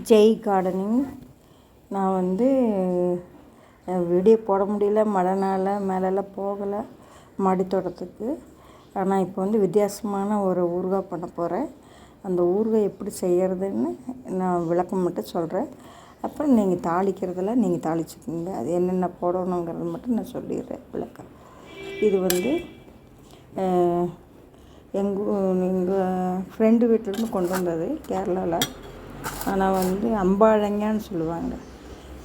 Jai gardening. நான் வந்து video போட முடியல, மழைனால மேலெல்லாம் போகலை மாடி தோட்டத்துக்கு. ஆனால் இப்போ வந்து வித்தியாசமான ஒரு ஊறுகாய் பண்ண போகிறேன். அந்த ஊறுகாய் எப்படி செய்கிறதுன்னு நான் விளக்கம் மட்டும் சொல்கிறேன். அப்புறம் நீங்கள் தாளிக்கிறதெல்லாம் நீங்கள் தாளிச்சுக்கோங்க. அது என்னென்ன போடணுங்கிறது மட்டும் நான் சொல்லிடுறேன் விளக்கம். இது வந்து எங்கள் ஃப்ரெண்டு வீட்டிலேருந்து கொண்டு வந்தது கேரளாவில். ஆனால் வந்து அம்பாழங்கான்னு சொல்லுவாங்க.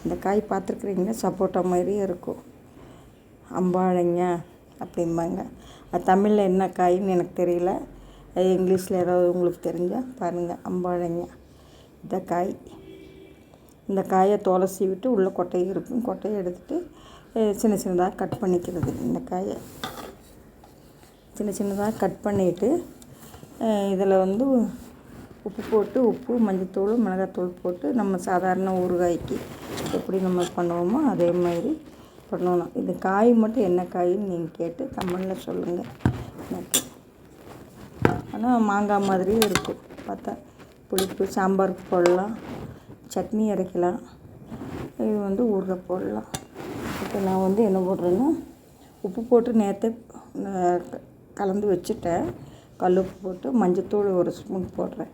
இந்த காய் பார்த்துருக்குறீங்க, சப்போட்டா மாதிரியே இருக்கும். அம்பாழங்கா அப்படிம்பாங்க. அது தமிழில் என்ன காயின்னு எனக்கு தெரியல. அது இங்கிலீஷில் ஏதாவது உங்களுக்கு தெரிஞ்சால் பாருங்கள். அம்பாழங்கா இந்த காய். இந்த காயை தோலை சீவிட்டு உள்ளே கொட்டையை இருக்கும். கொட்டையை எடுத்துகிட்டு சின்ன சின்னதாக கட் பண்ணிக்கிறது. இந்த காயை சின்ன சின்னதாக கட் பண்ணிவிட்டு இதில் வந்து உப்பு போட்டு, உப்பு, மஞ்சத்தூள், மிளகாத்தூள் போட்டு நம்ம சாதாரண ஊறுகாய்க்கு எப்படி நம்ம பண்ணுவோமோ அதே மாதிரி பண்ணணும். இந்த காய் மட்டும் என்ன காயின்னு நீங்கள் கேட்டு கமெண்டில் சொல்லுங்கள் எனக்கு. ஆனால் மாங்காய் மாதிரியே இருக்கும் பார்த்தா. புளிப்பு சாம்பாருக்கு போடலாம், சட்னி அரைக்கலாம், இது வந்து ஊறுகாய் போடலாம். இப்போ நான் வந்து என்ன போடுறேன்னா, உப்பு போட்டு நேற்று கலந்து வச்சுட்டேன். கல் உப்பு போட்டு மஞ்சத்தூள் ஒரு ஸ்பூன் போடுறேன்.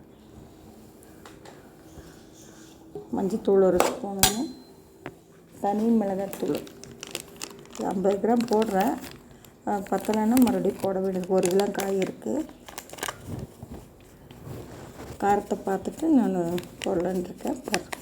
மஞ்சத்தூள் ஒரு ஸ்பூனு, தனி மிளகாத்தூள் 50 கிராம் போடுறேன். பத்தலைன்னா மறுபடியும் போட வேண்டியது. 1 கிலோ காய் இருக்குது. காரத்தை பார்த்துட்டு நான் போடலான்னு இருக்கேன். பாருங்கள்.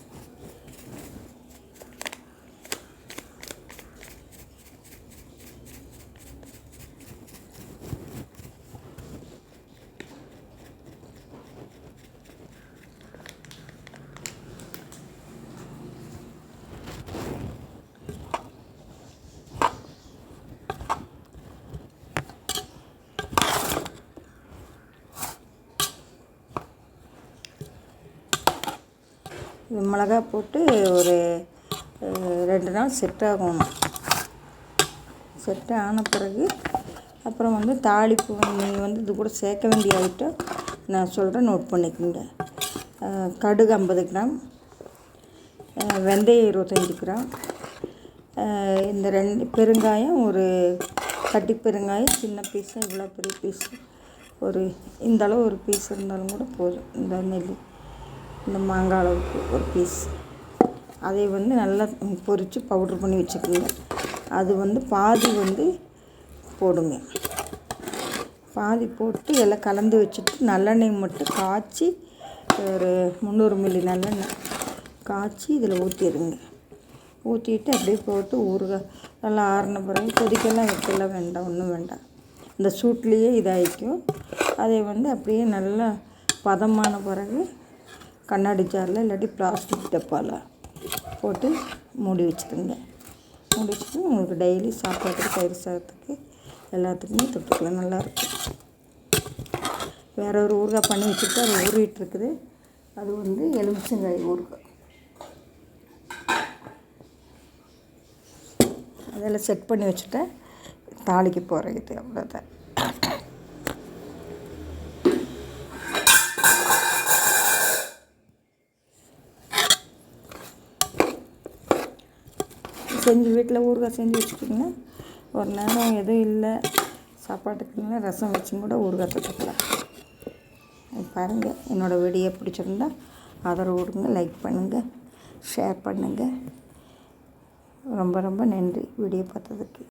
இது மிளகா போட்டு ஒரு 2 நாள் செட் ஆகணும். செட் ஆன பிறகு அப்புறம் வந்து தாளிப்பு நீங்கள் வந்து இது கூட சேர்க்க வேண்டிய ஐட்டம் நான் சொல்கிறேன், நோட் பண்ணிக்கோங்க. கடுகு 50 கிராம், வெந்தயம் 25 கிராம், இந்த 2 பெருங்காயம், ஒரு கட்டி பெருங்காயம் சின்ன பீஸாக, இவ்வளோ பெரிய பீஸு ஒரு இந்த அளவு ஒரு பீஸ் இருந்தாலும் கூட போதும். இந்த நெல்லி இந்த மாங்காய் அளவுக்கு ஒரு பீஸ். அதை வந்து நல்லா பொரித்து பவுட்ரு பண்ணி வச்சுக்கோங்க. அது வந்து பாதி வந்து போடுங்க. பாதி போட்டு எல்லாம் கலந்து வச்சுட்டு நல்லெண்ணெய் மட்டும் காய்ச்சி, ஒரு 300 மில்லி நல்லெண்ணெய் காய்ச்சி இதில் ஊற்றிடுங்க. ஊற்றிட்டு அப்படியே போட்டு ஊறுகாய் நல்லா ஆறின பிறகு கொதிக்கெல்லாம் வைக்கலாம் வேண்டாம், ஒன்றும் வேண்டாம். இந்த சூட்லேயே இதாகிக்கும். அதை வந்து அப்படியே நல்லா பதமான பிறகு கண்ணாடி ஜாரில் இல்லாட்டி பிளாஸ்டிக் டப்பாவில் போட்டு மூடி வச்சுருங்க. மூடி வச்சுட்டு உங்களுக்கு டெய்லி சாப்பாட்டுக்கு, தயிர் சாதத்துக்கு, எல்லாத்துக்குமே தொட்டுக்கலாம், நல்லாயிருக்கும். வேறு ஒரு ஊறுகாய் பண்ணி வச்சுட்டு அது ஊறிட்டு இருக்குது. அது வந்து எலுமிச்சங்காய் ஊறுகாய். அதெல்லாம் செட் பண்ணி வச்சுட்டேன். தாளிக்கு போகிறேன். இது அவ்வளோதான். செஞ்சு வீட்டில் ஊறுகாய் செஞ்சு வச்சுட்டிங்கன்னா ஒரு நேரம் எதுவும் இல்லை சாப்பாட்டுக்குன்னா ரசம் வச்சும் கூட ஊறுகாய் தொட்டுக்கலாம். பாருங்கள். என்னோடய வீடியோ பிடிச்சிருந்தா ஆதரவு கொடுங்க, லைக் பண்ணுங்கள், ஷேர் பண்ணுங்கள். ரொம்ப ரொம்ப நன்றி வீடியோ பார்த்ததுக்கு.